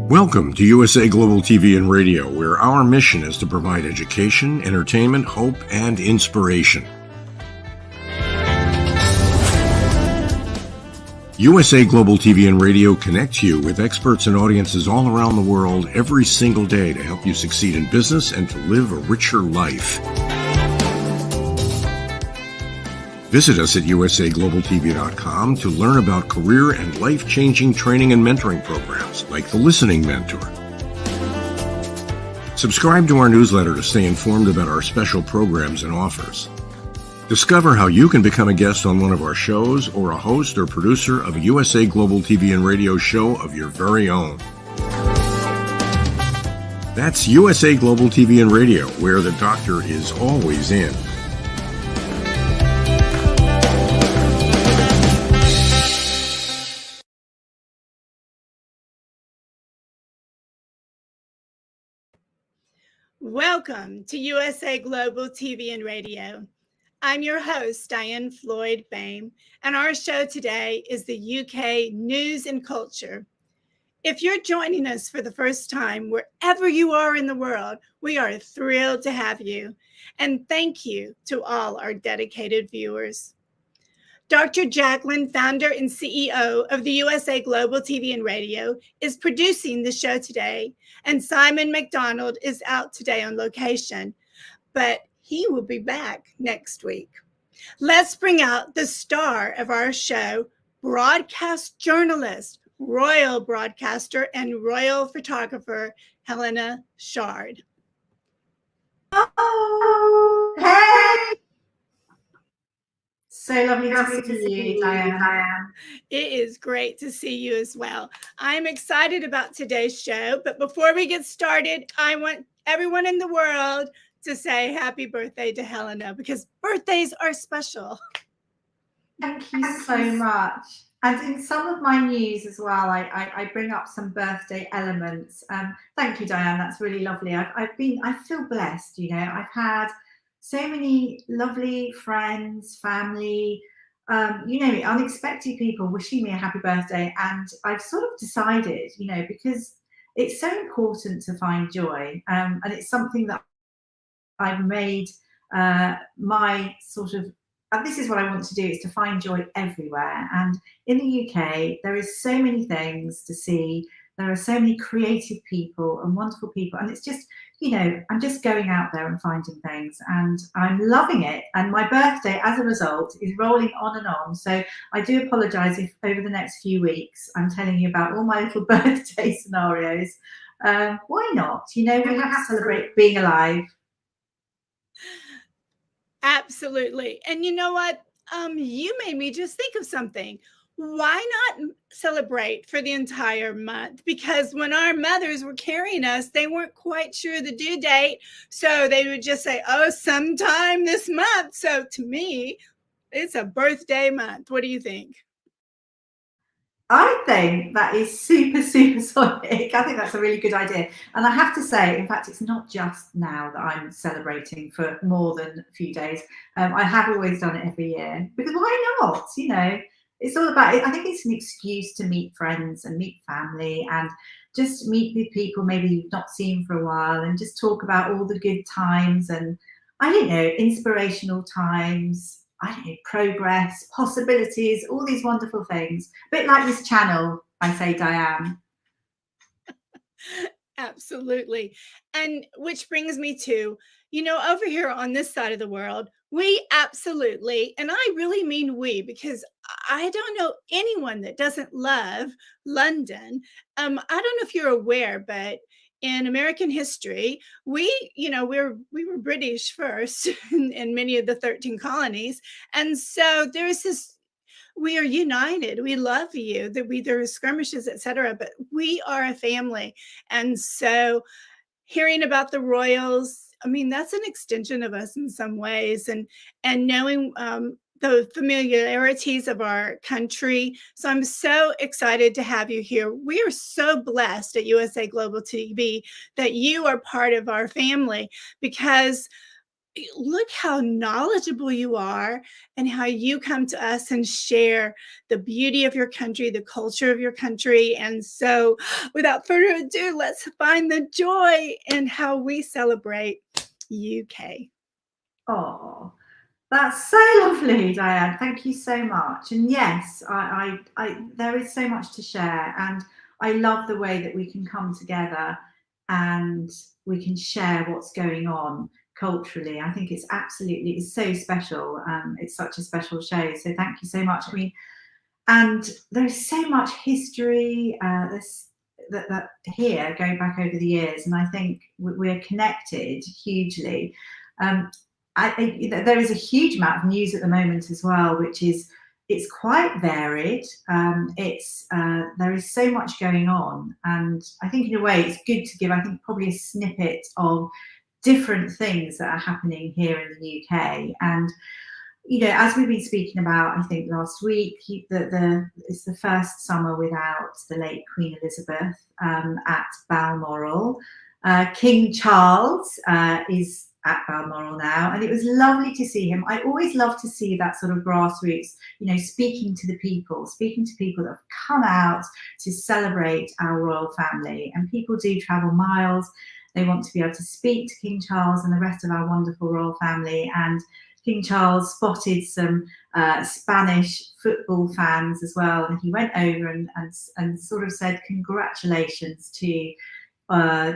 Welcome to USA Global TV and Radio, where our mission is to provide education, entertainment, hope, and inspiration. USA Global TV and Radio connects you with experts and audiences all around the world every single day to help you succeed in business and to live a richer life. Visit us at usaglobaltv.com to learn about career and life-changing training and mentoring programs like the Listening Mentor. Subscribe to our newsletter to stay informed about our special programs and offers. Discover how you can become a guest on one of our shows or a host or producer of a USA Global TV and Radio show of your very own. That's USA Global TV and Radio, where the doctor is always in. Welcome to USA Global TV and Radio. I'm your host, DIANN FLOYD BOEHM, and our show today is the UK News and Culture. If you're joining us for the first time, wherever you are in the world, we are thrilled to have you. And thank you to all our dedicated viewers. Dr. JACALYN, founder and CEO of the USA Global TV and Radio, is producing the show today, and Simon MacDonald is out today on location, but he will be back next week. Let's bring out the star of our show, broadcast journalist, royal broadcaster, and royal photographer, HELENA CHARD. Oh, hey! So lovely to see you, Diane. It is great to see you as well. I'm excited about today's show, but before we get started, I want everyone in the world to say happy birthday to Helena, because birthdays are special. Thank you so much. And in some of my news as well, I bring up some birthday elements. Thank you, Diane. That's really lovely. I feel blessed. You know, I've had so many lovely friends, family, unexpected people wishing me a happy birthday. And I've sort of decided, because it's so important to find joy. And it's something that I've made my sort of, this is what I want to do, is to find joy everywhere. And in the UK, there is so many things to see. There are so many creative people and wonderful people. And it's just, I'm just going out there and finding things, and I'm loving it. And my birthday, as a result, is rolling on and on. So I do apologize if over the next few weeks I'm telling you about all my little birthday scenarios. Why not? We have to celebrate being alive. Absolutely. And you know what? You made me just think of something. Why not celebrate for the entire month? Because when our mothers were carrying us, they weren't quite sure the due date. So they would just say, oh, sometime this month. So to me, it's a birthday month. What do you think? I think that is super, super sonic. I think that's a really good idea. And I have to say, in fact, it's not just now that I'm celebrating for more than a few days. I have always done it every year, because why not? It's all about, I think it's an excuse to meet friends and meet family and just meet with people maybe you've not seen for a while, and just talk about all the good times and, inspirational times, progress, possibilities, all these wonderful things. A bit like this channel, I say, Diane. Absolutely. And which brings me to, over here on this side of the world, we absolutely, and I really mean we, because I don't know anyone that doesn't love London. I don't know if you're aware, but in American history, we were British first in many of the 13 colonies. And so there's this, we are united. We love you. There are skirmishes, etc., but we are a family. And so hearing about the royals, that's an extension of us in some ways, and knowing the familiarities of our country. So I'm so excited to have you here. We are so blessed at USA Global TV that you are part of our family, because look how knowledgeable you are and how you come to us and share the beauty of your country, the culture of your country. And so without further ado, let's find the joy in how we celebrate UK. Oh, that's so lovely, Diane. Thank you so much. And yes, there is so much to share, and I love the way that we can come together and we can share what's going on culturally. I think it's so special. It's such a special show. So thank you so much. I mean, and there's so much history that here going back over the years, and I think we're connected hugely. There is a huge amount of news at the moment as well, which is, it's quite varied. There is so much going on, and I think in a way it's good to give, I think, probably a snippet of different things that are happening here in the UK. And as we've been speaking about, I think last week, it's the first summer without the late Queen Elizabeth at Balmoral. King Charles is at Balmoral now, and it was lovely to see him. I always love to see that sort of grassroots, speaking to people that have come out to celebrate our royal family. And people do travel miles. They want to be able to speak to King Charles and the rest of our wonderful royal family. And King Charles spotted some Spanish football fans as well, and he went over and sort of said congratulations to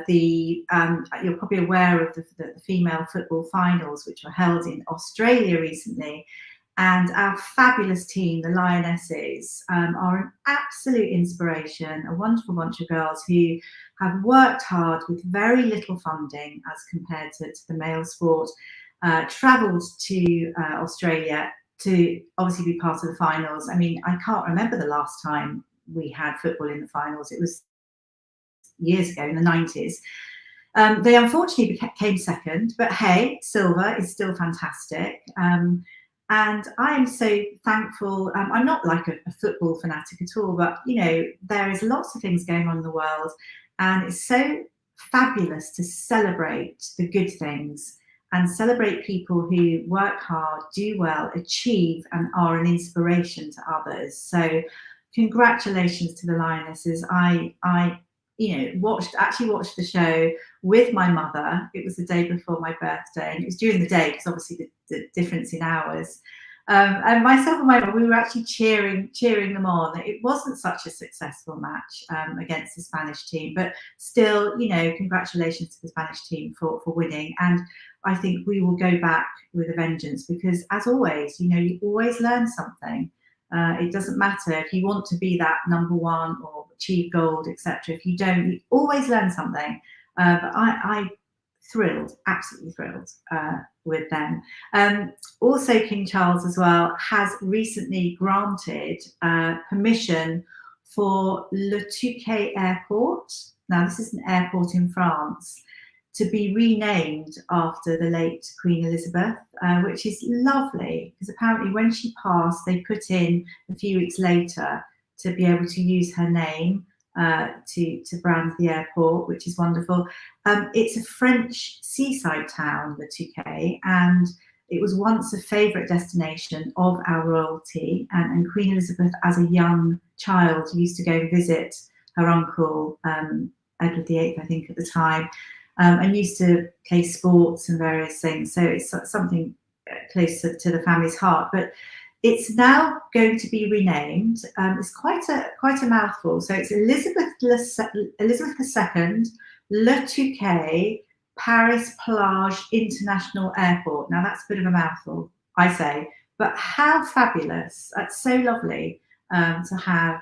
you're probably aware of the female football finals, which were held in Australia recently. And our fabulous team, the Lionesses, are an absolute inspiration, a wonderful bunch of girls who have worked hard with very little funding as compared to the male sport, travelled to Australia to obviously be part of the finals. I mean, I can't remember the last time we had football in the finals. It was years ago in the 90s. They unfortunately came second, but hey, silver is still fantastic. And I am so thankful. I'm not like a football fanatic at all, but there is lots of things going on in the world, and it's so fabulous to celebrate the good things and celebrate people who work hard, do well, achieve, and are an inspiration to others. So congratulations to the Lionesses. I watched the show with my mother. It was the day before my birthday, and it was during the day because obviously the difference in hours. And myself and my mum, we were actually cheering them on. It wasn't such a successful match against the Spanish team, but still, congratulations to the Spanish team for winning. And I think we will go back with a vengeance, because as always, you always learn something. It doesn't matter if you want to be that number one or achieve gold, etc. If you don't, you always learn something. But I thrilled, absolutely thrilled with them. Also, King Charles as well has recently granted permission for Le Touquet Airport. Now, this is an airport in France, to be renamed after the late Queen Elizabeth, which is lovely, because apparently when she passed, they put in a few weeks later to be able to use her name to brand the airport, which is wonderful. It's a French seaside town, Le Touquet, and it was once a favourite destination of our royalty. And Queen Elizabeth, as a young child, used to go and visit her uncle, Edward VIII, I think, at the time. And used to play sports and various things. So it's something close to the family's heart. But it's now going to be renamed. It's quite a mouthful. So it's Elizabeth II Le Touquet Paris Plage International Airport. Now that's a bit of a mouthful, I say, but how fabulous! That's so lovely to have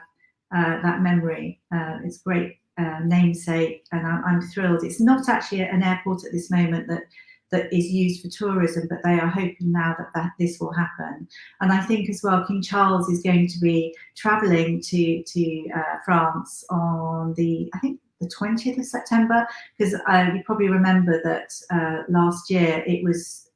that memory. It's great. Namesake, and I'm thrilled. It's not actually an airport at this moment that is used for tourism, but they are hoping now that this will happen. And I think as well, King Charles is going to be travelling to France on the 20th of September, because you probably remember that last year it was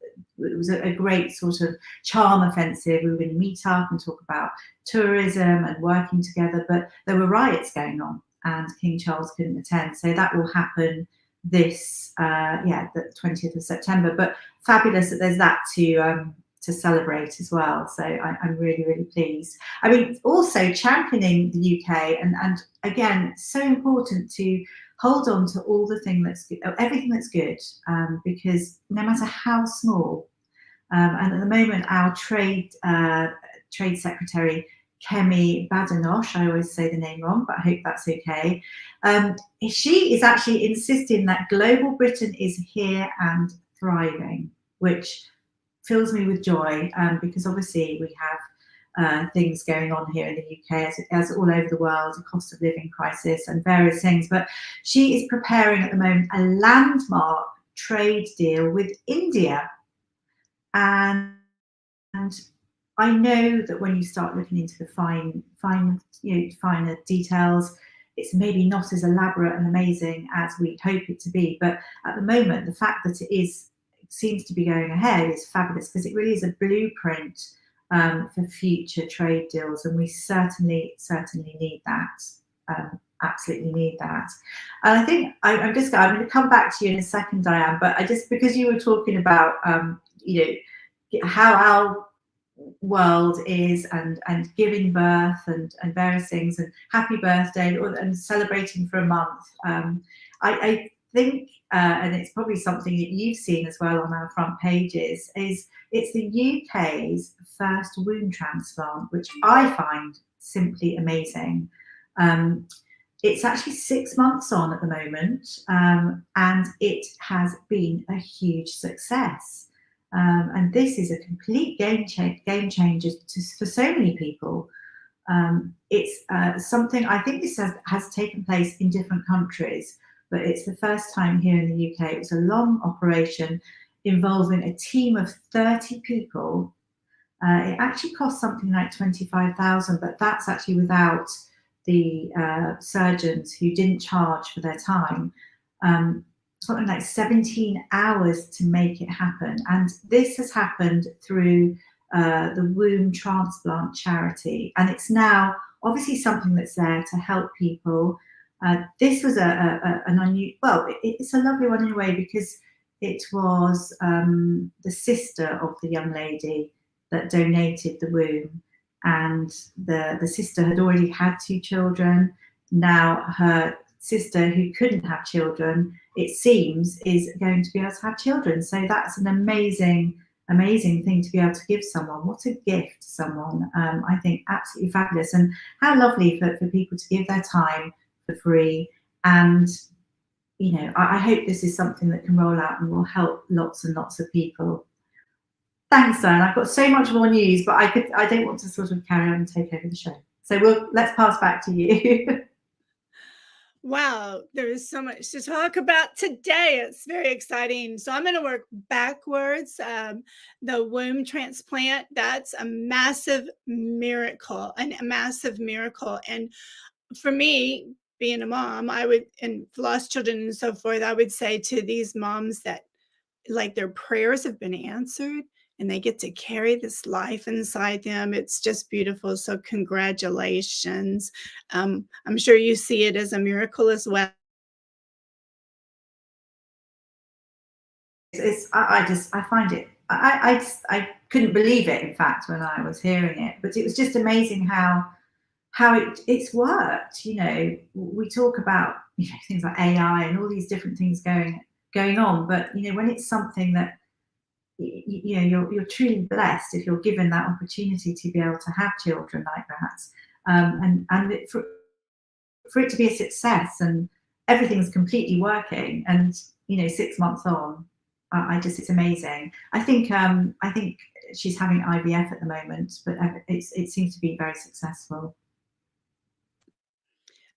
a great sort of charm offensive. We were going to meet up and talk about tourism and working together, but there were riots going on, and King Charles couldn't attend. So that will happen this, the 20th of September. But fabulous that there's that to celebrate as well. So I'm really, really pleased. I mean, also championing the UK, and again, so important to hold on to all the thing that's good, everything that's good, because no matter how small, and at the moment our trade secretary, Kemi Badenoch, I always say the name wrong, but I hope that's okay. She is actually insisting that global Britain is here and thriving, which fills me with joy, because obviously we have things going on here in the UK, as all over the world, a cost of living crisis and various things. But she is preparing at the moment a landmark trade deal with India. And I know that when you start looking into the finer details, it's maybe not as elaborate and amazing as we hope it to be. But at the moment, the fact that it seems to be going ahead is fabulous, because it really is a blueprint for future trade deals, and we certainly need that. Absolutely need that. And I think I'm going to come back to you in a second, Dianne, but because you were talking about how our world is, and giving birth and various things, and happy birthday, and celebrating for a month. I think, and it's probably something that you've seen as well on our front pages, is it's the UK's first womb transplant, which I find simply amazing. It's actually 6 months on at the moment, and it has been a huge success. And this is a complete game changer for so many people. It's something, I think this has taken place in different countries, but it's the first time here in the UK. It was a long operation involving a team of 30 people. It actually cost something like 25,000, but that's actually without the surgeons who didn't charge for their time. Something like 17 hours to make it happen. And this has happened through the Womb Transplant Charity. And it's now obviously something that's there to help people. This was an unusual, well, it's a lovely one in a way, because it was the sister of the young lady that donated the womb. And the sister had already had 2 children. Now her sister, who couldn't have children, it seems, is going to be able to have children. So that's an amazing thing to be able to give someone. What a gift to someone. I think absolutely fabulous. And how lovely for people to give their time for free. And I hope this is something that can roll out and will help lots and lots of people. Thanks, Dianne. I've got so much more news, but I don't want to sort of carry on and take over the show. So let's pass back to you. Wow, there is so much to talk about today. It's very exciting. So I'm going to work backwards. The womb transplant, that's a massive miracle, and for me, being a mom, and lost children and so forth, I would say to these moms that, like, their prayers have been answered and they get to carry this life inside them. It's just beautiful. So congratulations. I'm sure you see it as a miracle as well. I find it, I couldn't believe it, in fact, when I was hearing it, but it was just amazing how it's worked. We talk about things like AI and all these different things going on, but when it's something that you're truly blessed if you're given that opportunity to be able to have children like that, and for it to be a success and everything's completely working, and 6 months on, it's amazing. I think she's having IVF at the moment, but it seems to be very successful.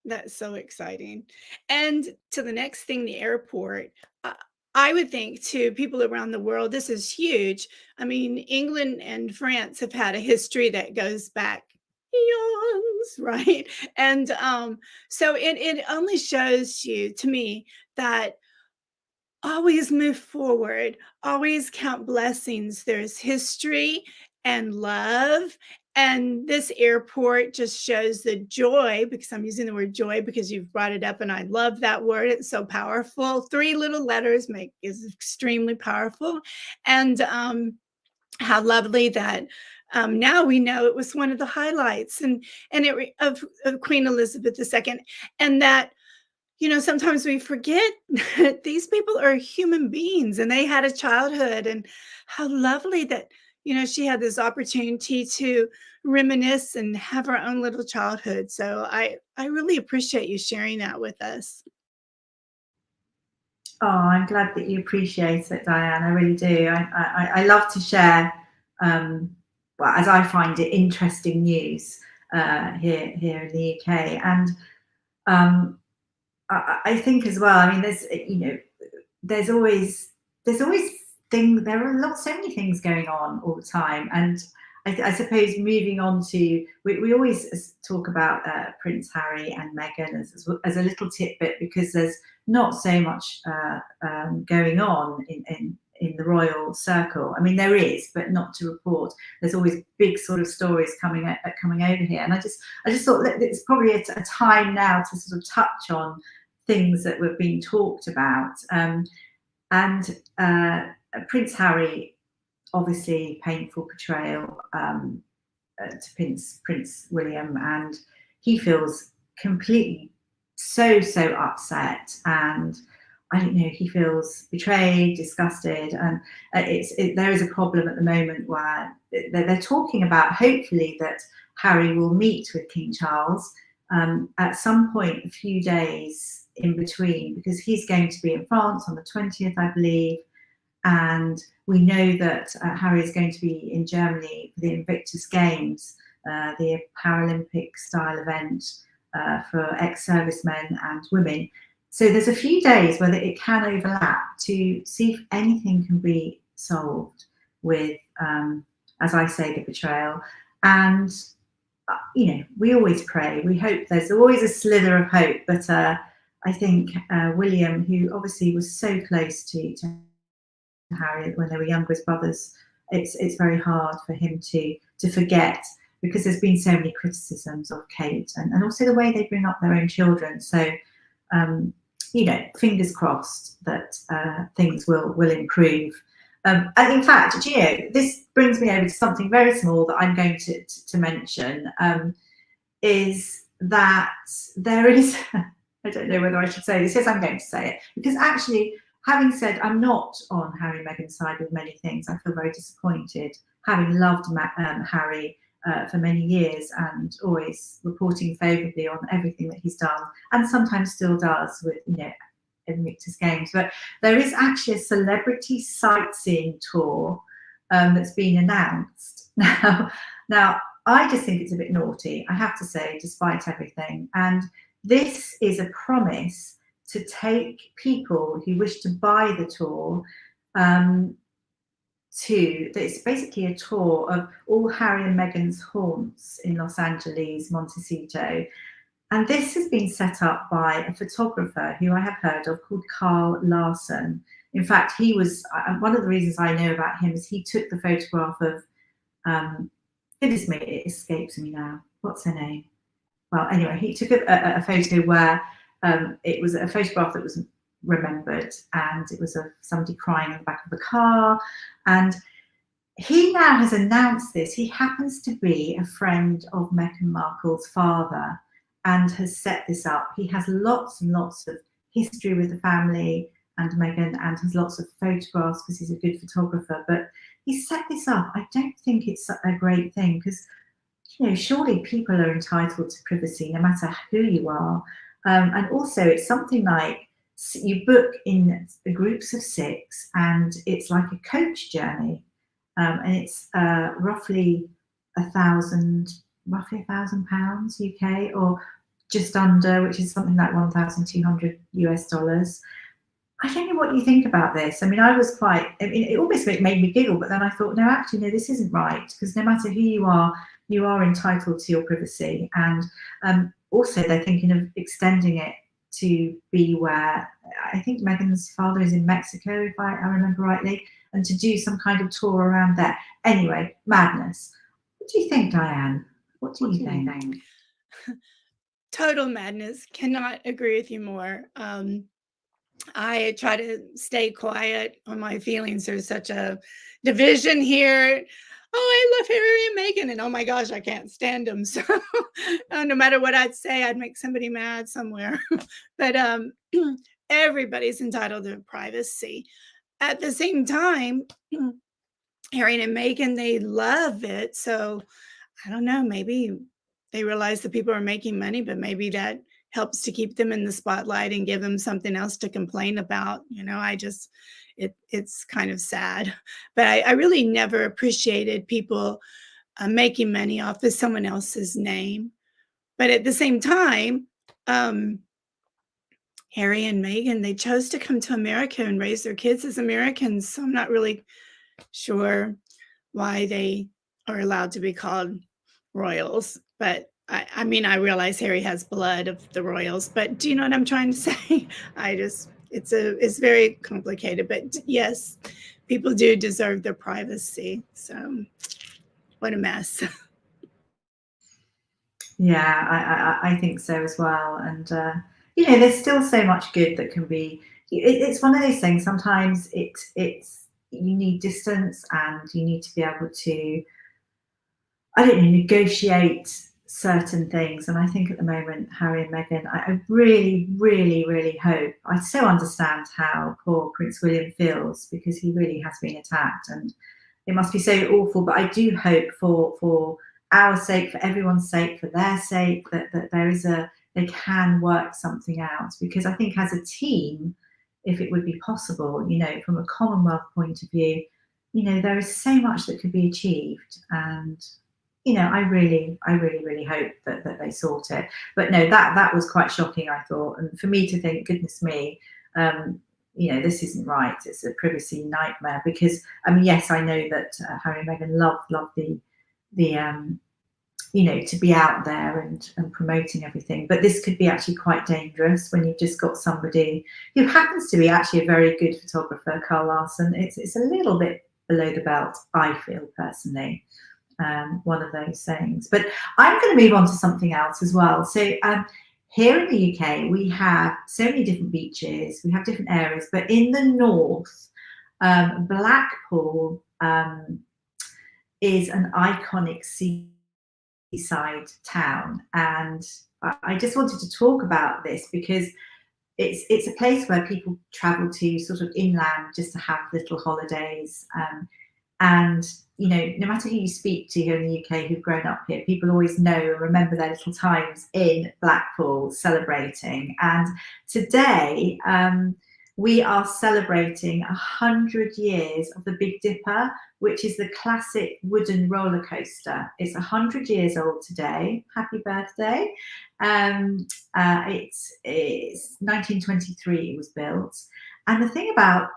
That's so exciting. And to the next thing, the airport. I would think to people around the world, this is huge. I mean, England and France have had a history that goes back eons, right? And so it only shows you, to me, that always move forward, always count blessings. There's history and love And this airport just shows the joy, because I'm using the word joy because you've brought it up and I love that word. It's so powerful. 3 little letters is extremely powerful. And how lovely that now we know it was one of the highlights of Queen Elizabeth II. And that, sometimes we forget that these people are human beings and they had a childhood, and how lovely that, she had this opportunity to reminisce and have her own little childhood. So I really appreciate you sharing that with us. Oh, I'm glad that you appreciate it, Diane. I really do. I love to share, well, as I find it, interesting news here in the UK. And I think as well, I mean, there's always there are so many things going on all the time. And I suppose moving on to, we always talk about Prince Harry and Meghan as a little tidbit, because there's not so much going on in the royal circle. I mean, there is, but not to report. There's always big sort of stories coming over here, and I just thought that it's probably a time now to sort of touch on things that were being talked about. And Prince Harry, obviously painful portrayal to Prince William, and he feels completely so upset, and I don't know, he feels betrayed, disgusted, and there is a problem at the moment where they're talking about, hopefully, that Harry will meet with King Charles at some point, a few days in between, because he's going to be in France on the 20th, I believe. And we know that Harry is going to be in Germany for the Invictus Games, the Paralympic style event for ex-servicemen and women. So there's a few days where it can overlap to see if anything can be solved with, as I say, the betrayal. And, we always pray. We hope there's always a slither of hope. But I think William, who obviously was so close to Harry when they were younger as brothers, it's very hard for him to forget, because there's been so many criticisms of Kate and also the way they bring up their own children. So fingers crossed that things will improve. And in fact, this brings me over to something very small that I'm going to mention, is that there is I don't know whether I should say this. Yes, I'm going to say it, because actually, having said I'm not on Harry and Meghan's side with many things, I feel very disappointed, having loved Harry for many years and always reporting favourably on everything that he's done, and sometimes still does with Invictus Games. But there is actually a celebrity sightseeing tour that's been announced now. I just think it's a bit naughty, I have to say, despite everything. And this is a promise to take people who wish to buy the tour it's basically a tour of all Harry and Meghan's haunts in Los Angeles, Montecito. And this has been set up by a photographer who I have heard of, called Carl Larson. In fact, he was, one of the reasons I know about him is he took the photograph of, goodness me, it escapes me now. What's her name? Well, anyway, he took a photo where it was a photograph that was remembered, and it was of somebody crying in the back of the car. And he now has announced this. He happens to be a friend of Meghan Markle's father and has set this up. He has lots and lots of history with the family and Meghan, and has lots of photographs because he's a good photographer. But he set this up. I don't think it's a great thing, because surely people are entitled to privacy no matter who you are. And also, it's something like you book in groups of 6, and it's like a coach journey, and it's roughly £1,000 UK, or just under, which is something like $1,200 US. I don't know what you think about this. I mean, it almost made me giggle, but then I thought, no, actually, no, this isn't right, because no matter who you are entitled to your privacy. And also, they're thinking of extending it to be where, I think Meghan's father is in Mexico, if I remember rightly, and to do some kind of tour around there. Anyway, madness. What do you think, Dianne? What do you think? Total madness. Cannot agree with you more. I try to stay quiet on my feelings. There's such a division here. Oh, I love Harry and Meghan, and oh my gosh, I can't stand them. So no matter what I'd say, I'd make somebody mad somewhere. But everybody's entitled to privacy. At the same time, Harry and Meghan, they love it. So I don't know, maybe they realize that people are making money, but maybe that helps to keep them in the spotlight and give them something else to complain about. It's kind of sad. But I really never appreciated people making money off of someone else's name. But at the same time, Harry and Meghan, they chose to come to America and raise their kids as Americans. So I'm not really sure why they are allowed to be called royals. But I mean, I realize Harry has blood of the royals, but do you know what I'm trying to say? It's very complicated, but yes, people do deserve their privacy. So what a mess. Yeah, I think so as well. And, there's still so much good that can be, it's one of those things, sometimes it's you need distance and you need to be able to, I don't know, negotiate certain things. And I think at the moment, Harry and Meghan, I really, really, really hope, I so understand how poor Prince William feels, because he really has been attacked and it must be so awful. But I do hope for our sake, for everyone's sake, for their sake, that they can work something out. Because I think as a team, if it would be possible, from a Commonwealth point of view, there is so much that could be achieved. And I really, really hope that they sort it. But no, that was quite shocking, I thought. And for me to think, goodness me, this isn't right. It's a privacy nightmare. Because, yes, I know that Harry and Meghan love the to be out there and promoting everything. But this could be actually quite dangerous when you've just got somebody who happens to be actually a very good photographer, Carl Larson. It's a little bit below the belt, I feel personally. One of those things. But I'm going to move on to something else as well. So here in the UK, we have so many different beaches, we have different areas, but in the north, Blackpool is an iconic seaside town. And I just wanted to talk about this because it's a place where people travel to sort of inland just to have little holidays. And no matter who you speak to here in the UK who've grown up here, people always know and remember their little times in Blackpool celebrating. And today we are celebrating 100 years of the Big Dipper, which is the classic wooden roller coaster. It's 100 years old today. Happy birthday. It's 1923 it was built. And the thing about,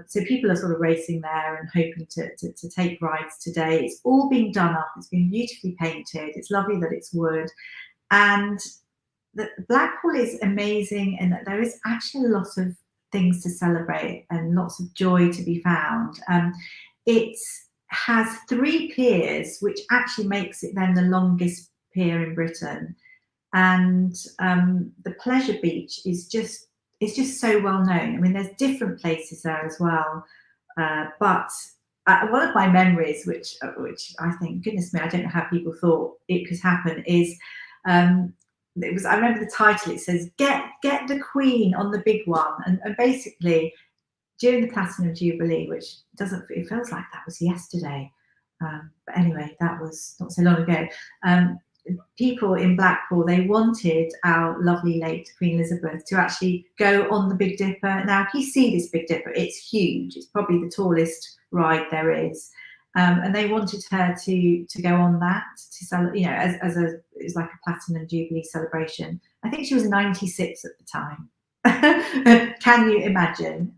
so people are sort of racing there and hoping to take rides today. It's all been done up. It's been beautifully painted. It's lovely that it's wood. And the Blackpool is amazing in that there is actually a lot of things to celebrate and lots of joy to be found. It has 3 piers, which actually makes it then the longest pier in Britain. And the Pleasure Beach is just so well known. There's different places there as well. But one of my memories, which I think, goodness me, I don't know how people thought it could happen, is I remember the title. It says "Get the Queen on the big one," and basically during the Platinum Jubilee, which it feels like that was yesterday. But anyway, that was not so long ago. People in Blackpool, they wanted our lovely late Queen Elizabeth to actually go on the Big Dipper. Now, if you see this Big Dipper, it's huge. It's probably the tallest ride there is. And they wanted her to go on that to celebrate, it was like a Platinum Jubilee celebration. I think she was 96 at the time. Can you imagine?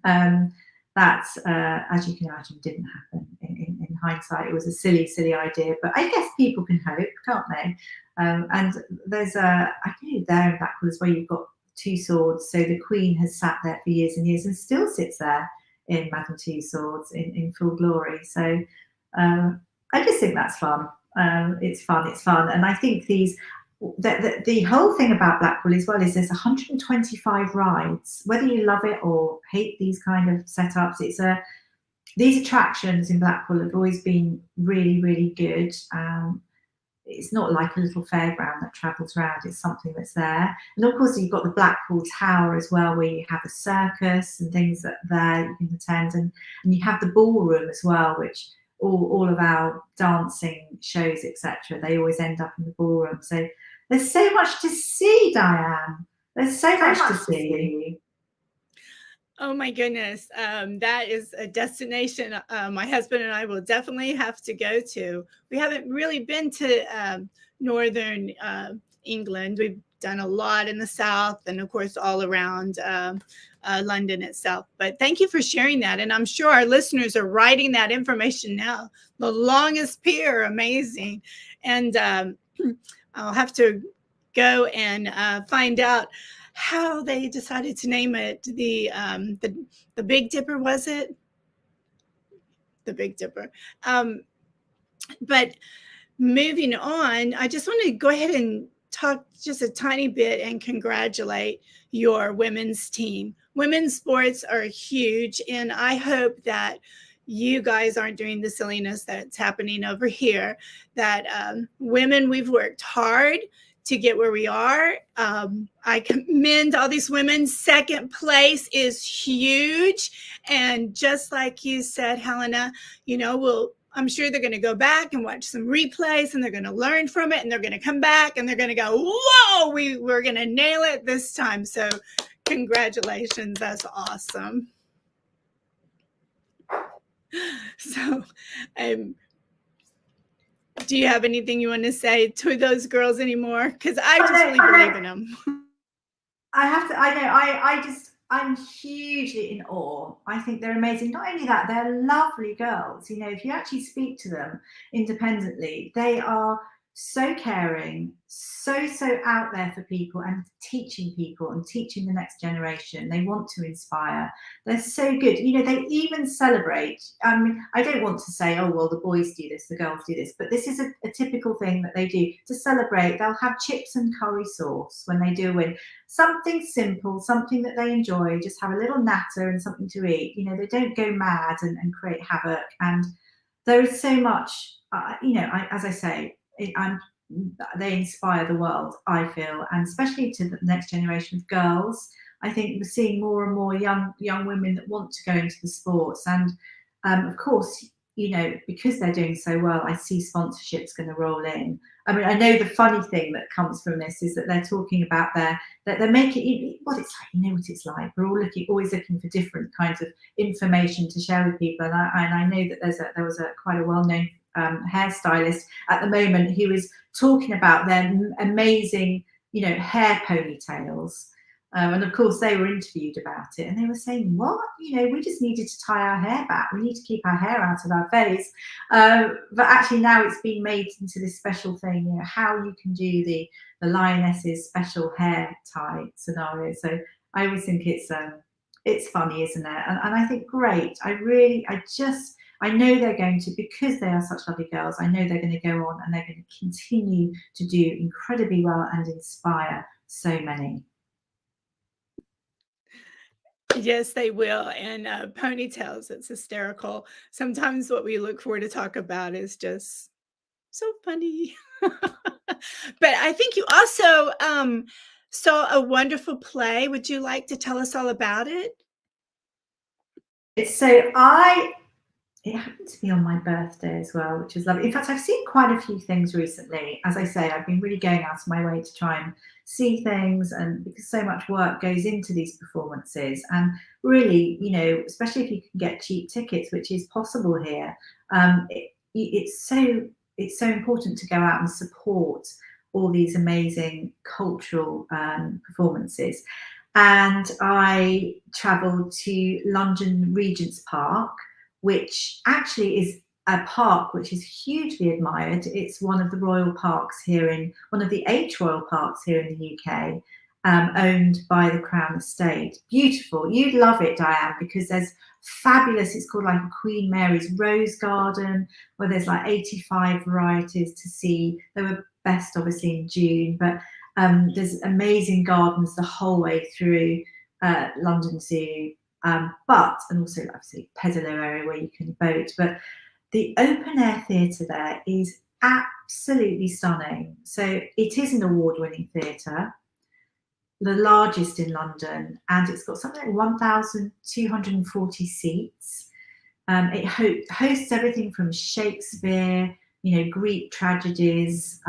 That, as you can imagine, didn't happen. In hindsight, it was a silly idea, but I guess people can hope, can't they? And there's I think there in Blackpool is where you've got 2 swords. So the Queen has sat there for years and years and still sits there in Madame Two Swords in full glory. So I just think that's fun. It's fun, and I think the whole thing about Blackpool as well is there's 125 rides. Whether you love it or hate these kind of setups, these attractions in Blackpool have always been really, really good. It's not like a little fairground that travels around, it's something that's there. And of course, you've got the Blackpool Tower as well, where you have a circus and things that there you can attend. And you have the ballroom as well, which all of our dancing shows, etc., they always end up in the ballroom. So there's so much to see, Dianne. There's so much to see. Oh my goodness. That is a destination my husband and I will definitely have to go to. We haven't really been to northern England. We've done a lot in the south and of course all around London itself. But thank you for sharing that. And I'm sure our listeners are writing that information now. The longest pier, amazing. And I'll have to go and find out how they decided to name it the Big Dipper, was it? The Big Dipper. But moving on, I just want to go ahead and talk just a tiny bit and congratulate your women's team. Women's sports are huge, and I hope that you guys aren't doing the silliness that's happening over here, that women, we've worked hard to get where we are. I commend all these women. Second place is huge. And just like you said, Helena, you know, I'm sure they're going to go back and watch some replays and they're going to learn from it and they're going to come back and they're going to go, whoa, we're going to nail it this time. So congratulations. That's awesome. So do you have anything you want to say to those girls anymore? Because I just really believe in them. I'm hugely in awe. I think they're amazing. Not only that, they're lovely girls. You know, if you actually speak to them independently, they are so caring, so out there for people and teaching the next generation. They want to inspire. They're so good. You know, they even celebrate. I don't want to say, oh, well, the boys do this, the girls do this, but this is a typical thing that they do to celebrate. They'll have chips and curry sauce when they do a win. Something simple, something that they enjoy, just have a little natter and something to eat. You know, they don't go mad and create havoc. And there is so much, you know, as I say, they inspire the world, I feel, and especially to the next generation of girls. I think we're seeing more and more young women that want to go into the sports, and of course, you know, because they're doing so well, I see sponsorships going to roll in. I mean, I know the funny thing that comes from this is that they're talking about that they're making what it's like. You know what it's like. We're always looking for different kinds of information to share with people, and I know that there was quite a well-known hairstylist at the moment who was talking about their amazing, you know, hair ponytails. And of course they were interviewed about it and they were saying, what, you know, we just needed to tie our hair back, we need to keep our hair out of our face, but actually now it's been made into this special thing, you know, how you can do the lioness's special hair tie scenario. So I always think it's funny, isn't it? And I think great. I know they're going to, because they are such lovely girls, I know they're going to go on and they're going to continue to do incredibly well and inspire so many. Yes, they will. And ponytails, it's hysterical. Sometimes what we look for to talk about is just so funny. But I think you also saw a wonderful play. Would you like to tell us all about it? It happened to be on my birthday as well, which is lovely. In fact, I've seen quite a few things recently. As I say, I've been really going out of my way to try and see things, and because so much work goes into these performances, and really, you know, especially if you can get cheap tickets, which is possible here, it's so important to go out and support all these amazing cultural performances. And I travelled to London Regent's Park, which actually is a park which is hugely admired. It's one of the royal parks here one of the 8 royal parks here in the UK. owned by the Crown Estate. Beautiful. You'd love it, Dianne, because there's fabulous, it's called like a Queen Mary's Rose Garden, where there's like 85 varieties to see. They were best obviously in June, but there's amazing gardens the whole way through London Zoo, and also obviously Pedalo area where you can boat. But the open air theatre there is absolutely stunning. So it is an award-winning theatre, the largest in London, and it's got something like 1,240 seats. It hosts everything from Shakespeare, Greek tragedies.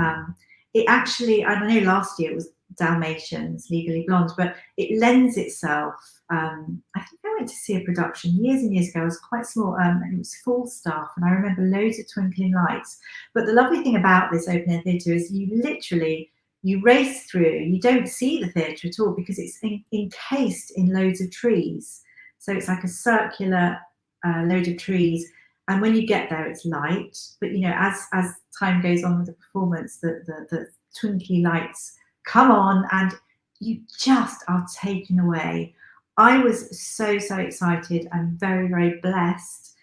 It actually, I know last year it was Dalmatians, Legally Blonde, but it lends itself. I think I went to see a production years and years ago. I was quite small, and it was full staff, and I remember loads of twinkling lights. But the lovely thing about this open air theatre is you race through, you don't see the theatre at all because it's encased in loads of trees. So it's like a circular load of trees. And when you get there, it's light. But, as time goes on with the performance, the twinkly lights come on and you just are taken away. I was so excited and very, very blessed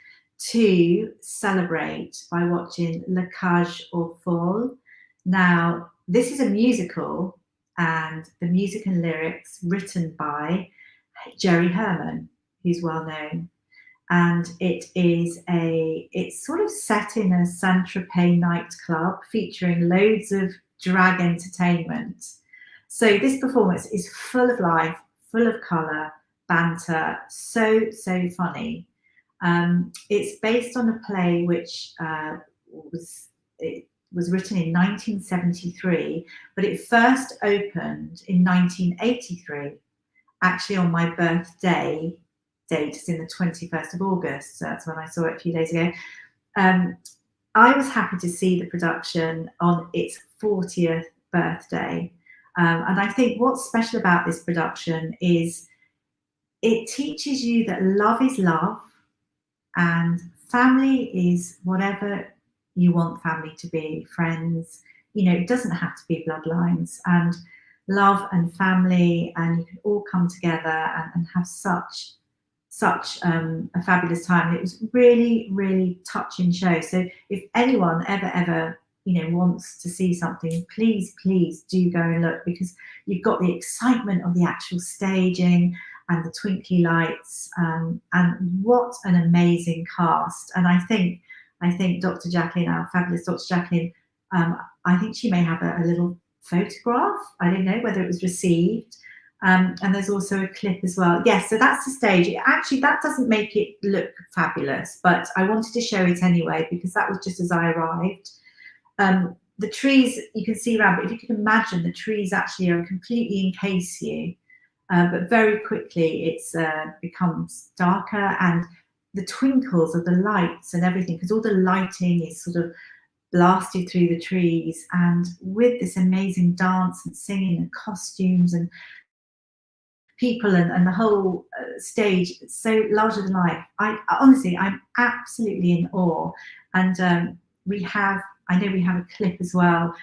to celebrate by watching La Cage aux Folles. Now, this is a musical, and the music and lyrics written by Jerry Herman, who's well known. And it's sort of set in a Saint-Tropez nightclub featuring loads of drag entertainment. So this performance is full of life, full of colour, banter, so funny. It's based on a play which was written in 1973, but it first opened in 1983, actually on my birthday. Date is in the 21st of August, so that's when I saw it a few days ago. I was happy to see the production on its 40th birthday, and I think what's special about this production is it teaches you that love is love and family is whatever you want family to be, friends, it doesn't have to be bloodlines, and love and family, and you can all come together and have such a fabulous time. It was really touching show. So if anyone ever wants to see something, please do go and look, because you've got the excitement of the actual staging and the twinkly lights, and what an amazing cast. And I think Dr. JACALYN, our fabulous Dr. JACALYN, I think she may have a little photograph. I don't know whether it was received. And there's also a clip as well. Yes, so that's the stage. Actually, that doesn't make it look fabulous, but I wanted to show it anyway because that was just as I arrived. The trees you can see around, but if you can imagine, the trees actually are completely encase you, but very quickly it becomes darker, and the twinkles of the lights and everything, because all the lighting is sort of blasted through the trees, and with this amazing dance and singing and costumes and people and the whole stage, so larger than life. Honestly, I'm absolutely in awe. And I know we have a clip as well,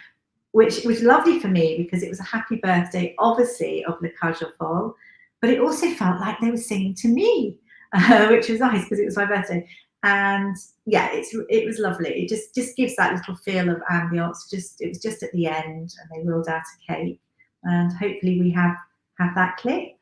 which was lovely for me because it was a happy birthday, obviously, of La Cage aux Folles, but it also felt like they were singing to me, which was nice because it was my birthday. And yeah, it was lovely. It just gives that little feel of ambience. It was just at the end, and they rolled out a cake, and hopefully we have that clip.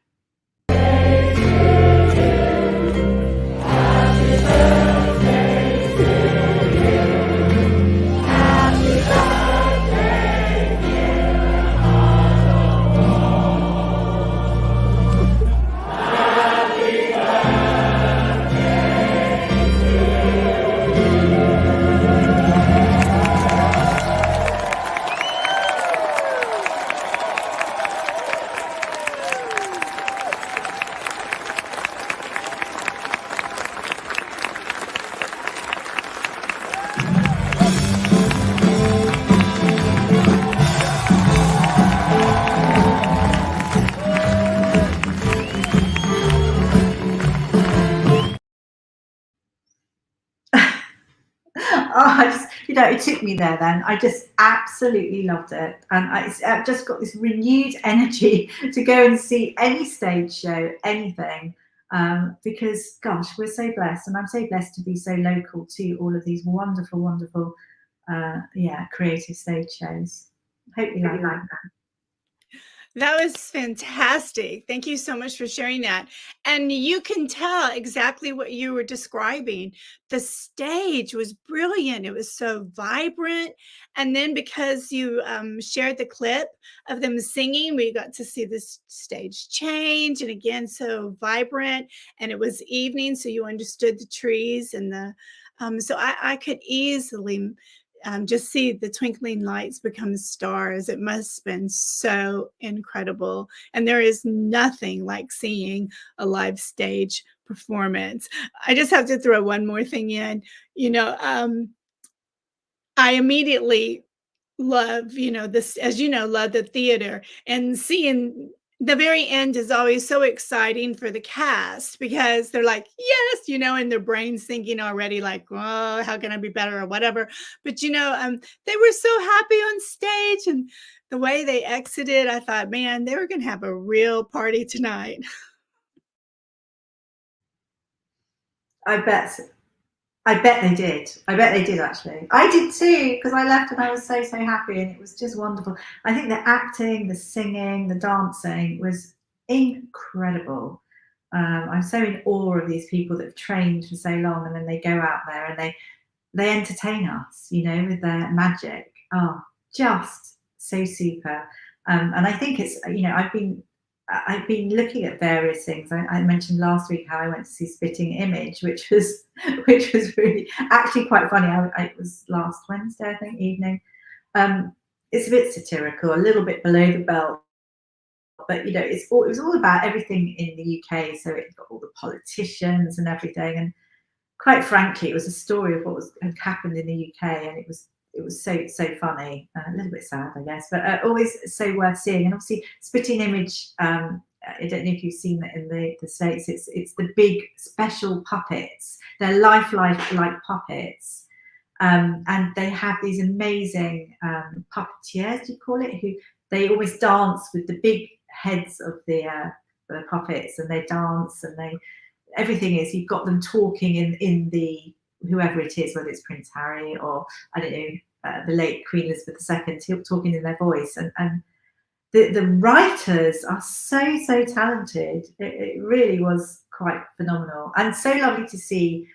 it took me there then. I just absolutely loved it. And I've just got this renewed energy to go and see any stage show, anything. Because gosh, we're so blessed, and I'm so blessed to be so local to all of these wonderful, wonderful, creative stage shows. Hope you like that. That was fantastic. Thank you so much for sharing that. And you can tell exactly what you were describing. The stage was brilliant. It was so vibrant. And then because you shared the clip of them singing, we got to see this stage change. And again, so vibrant. And it was evening, so you understood the trees and the, so I could easily just see the twinkling lights become stars. It must have been so incredible. And there is nothing like seeing a live stage performance. I just have to throw one more thing in. I immediately love, this, as you know, love the theater, and seeing the very end is always so exciting for the cast because they're like, yes, and their brains thinking already like, oh, how can I be better or whatever. But, they were so happy on stage, and the way they exited, I thought, man, they were going to have a real party tonight. I bet they did. I bet they did, actually. I did too, because I left and I was so, so happy, and it was just wonderful. I think the acting, the singing, the dancing was incredible. I'm so in awe of these people that have trained for so long, and then they go out there and they entertain us, with their magic. Oh, just so super. And I think it's, I've been looking at various things. I mentioned last week how I went to see Spitting Image, which was really actually quite funny. It was last Wednesday, I think, evening. It's a bit satirical, a little bit below the belt, but it was all about everything in the UK. So it got all the politicians and everything. And quite frankly, it was a story of what had happened in the UK, and it was so funny, a little bit sad, I guess, but always so worth seeing. And obviously, Spitting Image, I don't know if you've seen that in the States. It's the big special puppets. They're lifelike puppets, and they have these amazing puppeteers, do you call it? Who they always dance with the big heads of the puppets, and they dance, and everything is, you've got them talking in the, whoever it is, whether it's Prince Harry or, I don't know, the late Queen Elizabeth II, talking in their voice. And the writers are so talented. It really was quite phenomenal, and so lovely to see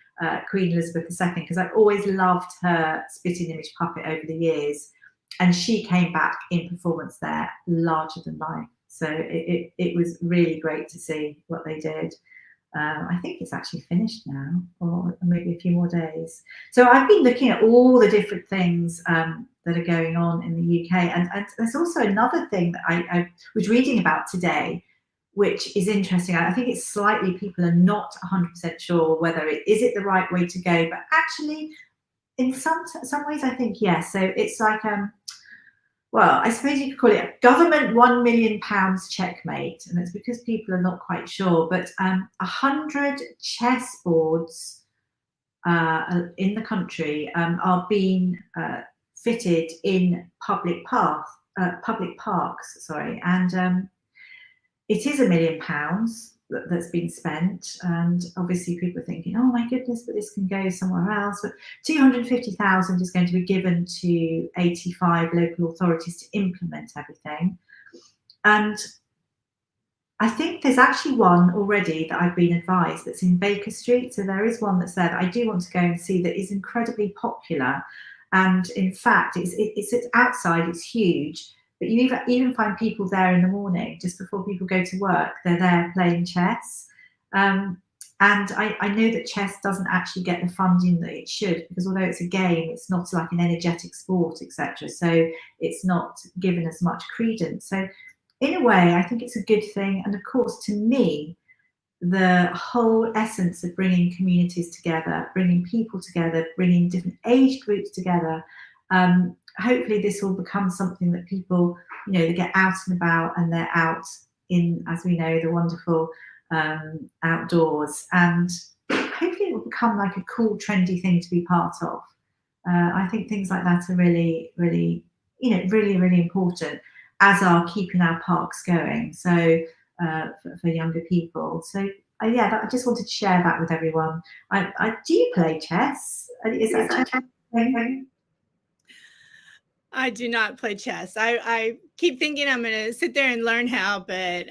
Queen Elizabeth II, because I've always loved her Spitting Image puppet over the years, and she came back in performance there larger than life. So it was really great to see what they did. I think it's actually finished now, or maybe a few more days. So I've been looking at all the different things that are going on in the UK. And there's also another thing that I was reading about today, which is interesting. I think it's slightly, people are not 100% sure whether is it the right way to go, but actually in some ways I think yes. So it's like, well, I suppose you could call it a government £1 million checkmate, and it's because people are not quite sure. But 100 chessboards in the country are being fitted in public parks. Sorry, and it is £1 million that's been spent, and obviously people are thinking, oh my goodness, but this can go somewhere else. But 250,000 is going to be given to 85 local authorities to implement everything. And I think there's actually one already that I've been advised that's in Baker Street. So there is one that's there that I do want to go and see, that is incredibly popular. And in fact, it's outside, it's huge. But you even find people there in the morning, just before people go to work. They're there playing chess. And I know that chess doesn't actually get the funding that it should, because although it's a game, it's not like an energetic sport, etc. So it's not given as much credence. So in a way, I think it's a good thing. And of course, to me, the whole essence of bringing communities together, bringing people together, bringing different age groups together, hopefully this will become something that people, they get out and about, and they're out in, as we know, the wonderful outdoors, and hopefully it will become like a cool, trendy thing to be part of. I think things like that are really, really, really important, as are keeping our parks going. So for younger people. So yeah, I just wanted to share that with everyone. Do you play chess? Is that a chess thing? I do not play chess. I keep thinking I'm going to sit there and learn how, but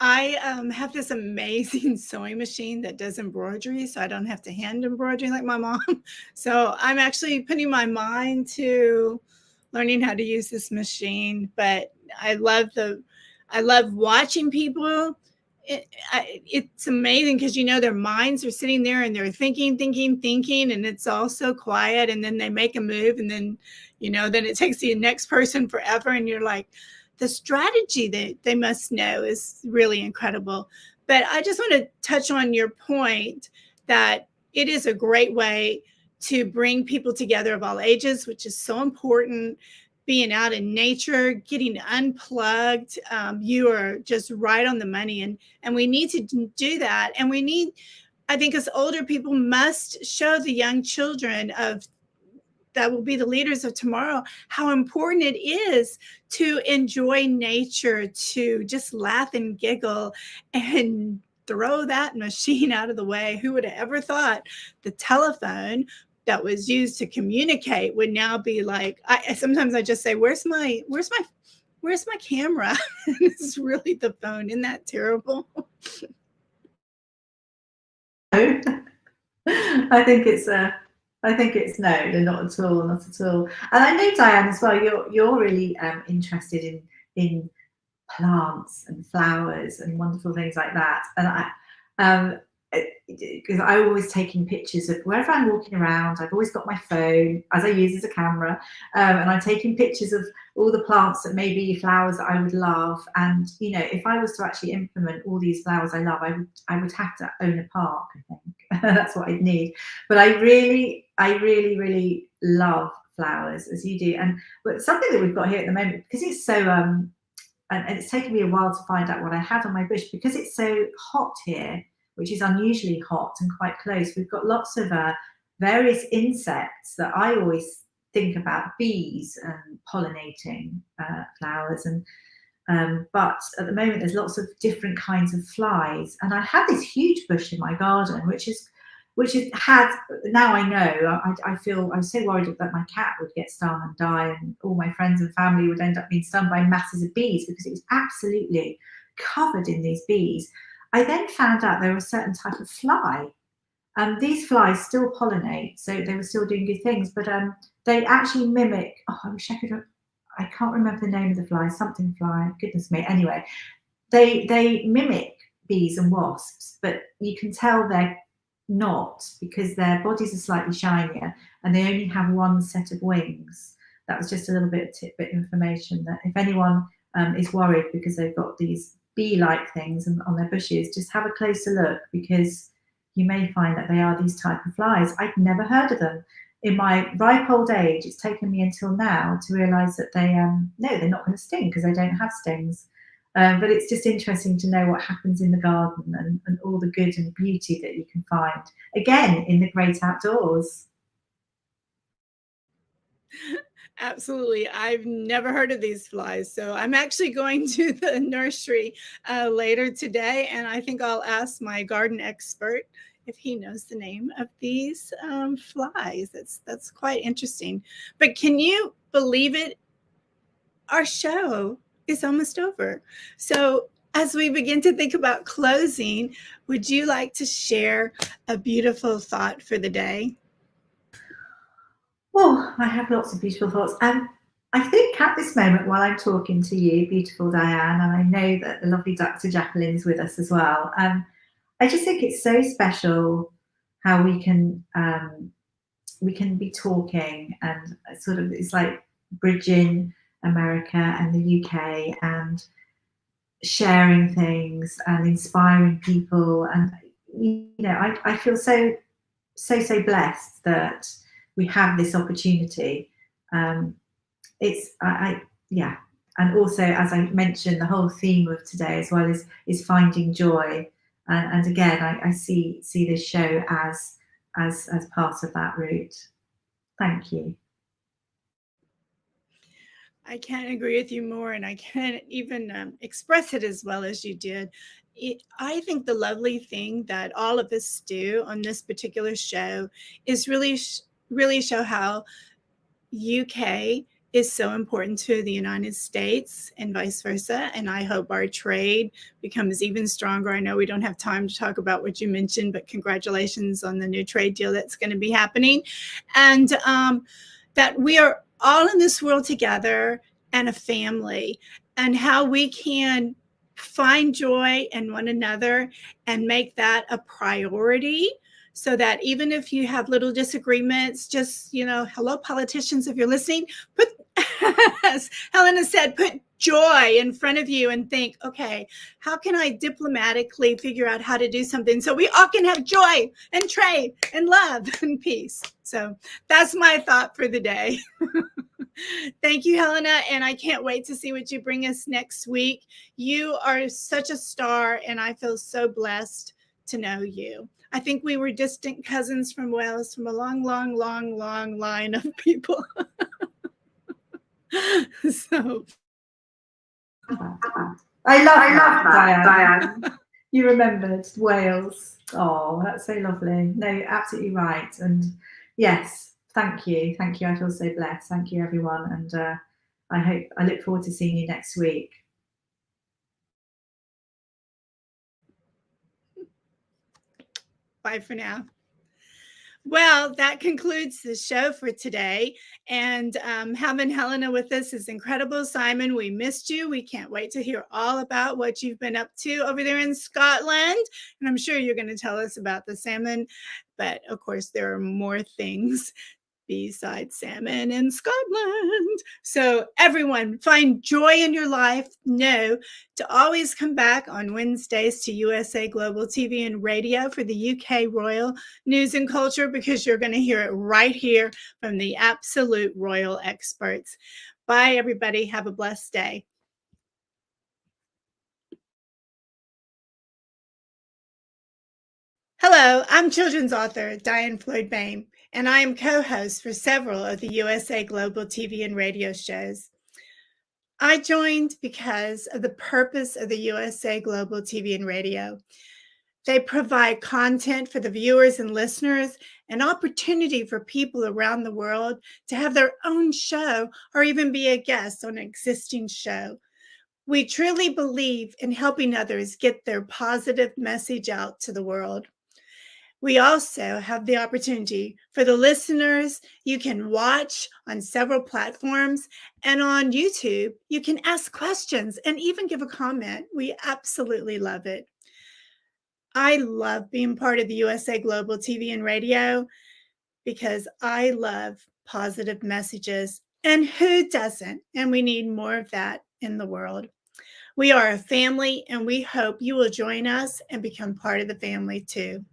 I have this amazing sewing machine that does embroidery, so I don't have to hand embroidery like my mom. So I'm actually putting my mind to learning how to use this machine. But I love watching people. It's amazing because their minds are sitting there and they're thinking, and it's all so quiet. And then they make a move, and then then it takes the next person forever, and you're like, the strategy that they must know is really incredible. But I just want to touch on your point that it is a great way to bring people together of all ages, which is so important. Being out in nature, getting unplugged, you are just right on the money, and we need to do that. And I think as older people must show the young children that will be the leaders of tomorrow, how important it is to enjoy nature, to just laugh and giggle and throw that machine out of the way. Who would have ever thought the telephone that was used to communicate would now be like, sometimes I just say, where's my camera? This is really the phone. Isn't that terrible? I think it's no, not at all, not at all. And I know, Dianne, as well, you're really interested in plants and flowers and wonderful things like that. And because I'm always taking pictures of wherever I'm walking around. I've always got my phone, as I use as a camera, and I'm taking pictures of all the plants that maybe flowers that I would love. And if I was to actually implement all these flowers I love, I would have to own a park. I think that's what I'd need. But I really, really love flowers, as you do. But something that we've got here at the moment, because it's so and it's taken me a while to find out what I have on my bush, because it's so hot here, which is unusually hot and quite close. We've got lots of various insects that I always think about, bees and pollinating flowers. But at the moment, there's lots of different kinds of flies. And I had this huge bush in my garden, which had, now I know, I was so worried that my cat would get stung and die, and all my friends and family would end up being stung by masses of bees, because it was absolutely covered in these bees. I then found out there were a certain type of fly. These flies still pollinate, so they were still doing good things, but they actually mimic, I wish I could, I can't remember the name of the fly, something fly, goodness me. Anyway, they mimic bees and wasps, but you can tell they're not, because their bodies are slightly shinier and they only have one set of wings. That was just a little bit of tidbit information, that if anyone is worried because they've got these bee-like things on their bushes, just have a closer look, because you may find that they are these type of flies. I'd never heard of them. In my ripe old age, it's taken me until now to realise that no, they're not going to sting, because they don't have stings. But it's just interesting to know what happens in the garden, and all the good and beauty that you can find, again, in the great outdoors. Absolutely. I've never heard of these flies. So I'm actually going to the nursery later today, and I think I'll ask my garden expert if he knows the name of these flies. That's quite interesting. But can you believe it? Our show is almost over. So as we begin to think about closing, would you like to share a beautiful thought for the day? Oh, I have lots of beautiful thoughts. I think at this moment, while I'm talking to you, beautiful Dianne, and I know that the lovely Dr. JACALYN is with us as well, I just think it's so special how we can be talking, and sort of, it's like bridging America and the UK, and sharing things and inspiring people. And I feel so blessed that we have this opportunity. Yeah. And also, as I mentioned, the whole theme of today as well is finding joy. And again, I see this show as as part of that route. Thank you. I can't agree with you more, and I can't even express it as well as you did. I think the lovely thing that all of us do on this particular show is really show how UK is so important to the United States and vice versa. And I hope our trade becomes even stronger. I know we don't have time to talk about what you mentioned, but congratulations on the new trade deal that's going to be happening. And that we are all in this world together and a family, and how we can find joy in one another and make that a priority, so that even if you have little disagreements, just, hello, politicians, if you're listening, put, as Helena said, put joy in front of you and think, okay, how can I diplomatically figure out how to do something so we all can have joy and trade and love and peace? So that's my thought for the day. Thank you, Helena, and I can't wait to see what you bring us next week. You are such a star, and I feel so blessed to know you. I think we were distant cousins from Wales, from a long, long, long, long line of people. So I love that, Diane. You remembered Wales. Oh, that's so lovely. No, you're absolutely right. And yes, thank you. Thank you. I feel so blessed. Thank you, everyone. And I look forward to seeing you next week. Bye for now. Well, that concludes the show for today. And having Helena with us is incredible. Simon, we missed you. We can't wait to hear all about what you've been up to over there in Scotland. And I'm sure you're going to tell us about the salmon. But of course, there are more things besides salmon in Scotland. So everyone, find joy in your life. Know to always come back on Wednesdays to USA Global TV and Radio for the UK Royal News and Culture, because you're going to hear it right here from the absolute royal experts. Bye, everybody. Have a blessed day. Hello, I'm children's author Diann Floyd BOEHM, and I am co-host for several of the USA Global TV and radio shows. I joined because of the purpose of the USA Global TV and Radio. They provide content for the viewers and listeners, an opportunity for people around the world to have their own show or even be a guest on an existing show. We truly believe in helping others get their positive message out to the world. We also have the opportunity for the listeners. You can watch on several platforms, and on YouTube, you can ask questions and even give a comment. We absolutely love it. I love being part of the USA Global TV and Radio because I love positive messages, and who doesn't? And we need more of that in the world. We are a family, and we hope you will join us and become part of the family too.